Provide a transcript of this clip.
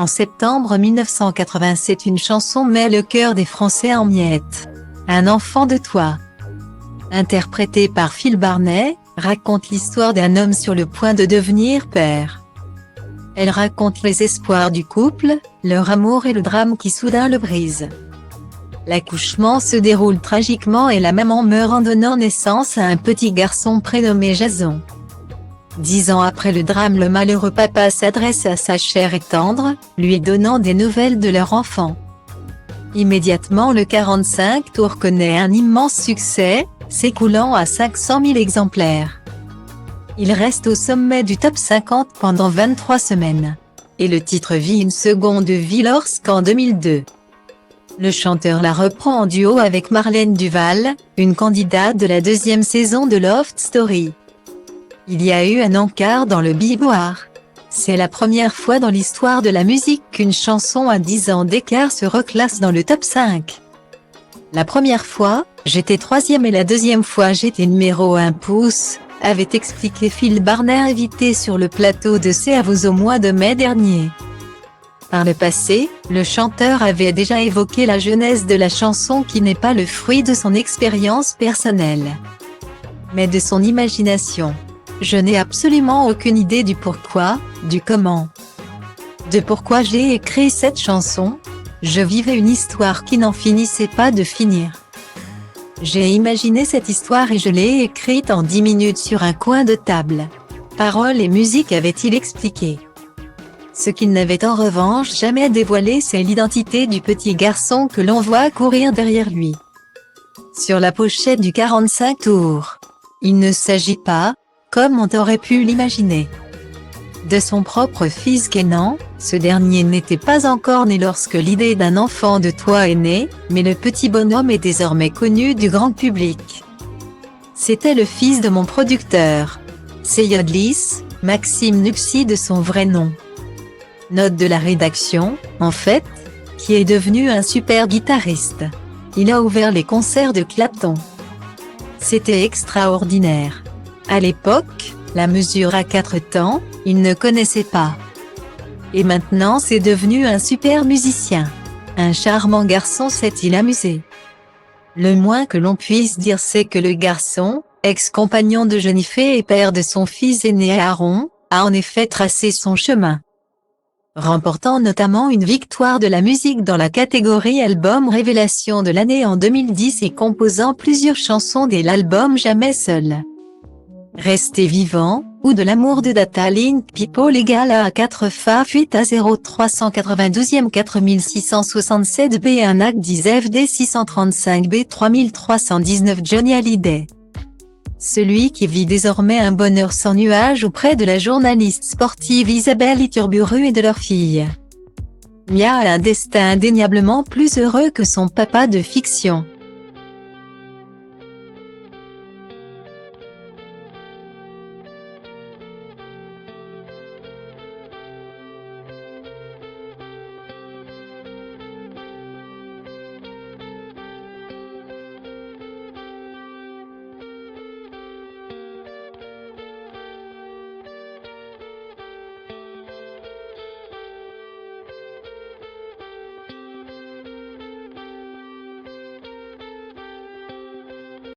En septembre 1987, une chanson met le cœur des Français en miettes. Un enfant de toi, interprété par Phil Barnet, raconte l'histoire d'un homme sur le point de devenir père. Elle raconte les espoirs du couple, leur amour et le drame qui soudain le brise. L'accouchement se déroule tragiquement et la maman meurt en donnant naissance à un petit garçon prénommé Jason. 10 ans après le drame, le malheureux papa s'adresse à sa chère et tendre, lui donnant des nouvelles de leur enfant. Immédiatement, le 45 tours connaît un immense succès, s'écoulant à 500 000 exemplaires. Il reste au sommet du top 50 pendant 23 semaines. Et le titre vit une seconde vie lorsqu'en 2002, le chanteur la reprend en duo avec Marlène Duval, une candidate de la deuxième saison de Love Story. Il y a eu un encart dans le Billboard. C'est la première fois dans l'histoire de la musique qu'une chanson à 10 ans d'écart se reclasse dans le top 5. La première fois, j'étais 3e et la deuxième fois j'étais numéro 1 pouce, avait expliqué Phil Barnet, invité sur le plateau de C'est à vous au mois de mai dernier. Par le passé, le chanteur avait déjà évoqué la genèse de la chanson qui n'est pas le fruit de son expérience personnelle, mais de son imagination. Je n'ai absolument aucune idée du pourquoi, du comment. De pourquoi j'ai écrit cette chanson. Je vivais une histoire qui n'en finissait pas de finir. J'ai imaginé cette histoire et je l'ai écrite en 10 minutes sur un coin de table. Paroles et musique, avait-il expliqué. Ce qu'il n'avait en revanche jamais dévoilé, c'est l'identité du petit garçon que l'on voit courir derrière lui. Sur la pochette du 45 tours, il ne s'agit pas, comme on aurait pu l'imaginer, de son propre fils Kenan. Ce dernier n'était pas encore né lorsque l'idée d'un enfant de toi est née, mais le petit bonhomme est désormais connu du grand public. C'était le fils de mon producteur, Seyodlis, Maxime Nuxi de son vrai nom. Note de la rédaction, en fait, qui est devenu un super guitariste. Il a ouvert les concerts de Clapton. C'était extraordinaire. À l'époque, la mesure à 4 temps, il ne connaissait pas. Et maintenant c'est devenu un super musicien. Un charmant garçon, s'est-il amusé. Le moins que l'on puisse dire, c'est que le garçon, ex-compagnon de Jennifer et père de son fils aîné Aaron, a en effet tracé son chemin, remportant notamment une victoire de la musique dans la catégorie Album Révélation de l'année en 2010 et composant plusieurs chansons de l'album Jamais seul, Rester vivant, ou de l'amour de Data Link People égale à 4 FA fuite à 0 392e 4667 B 1 AC 10 FD 635 B 3319 Johnny Hallyday. Celui qui vit désormais un bonheur sans nuage auprès de la journaliste sportive Isabelle Iturburu et de leur fille. Mia a un destin indéniablement plus heureux que son papa de fiction.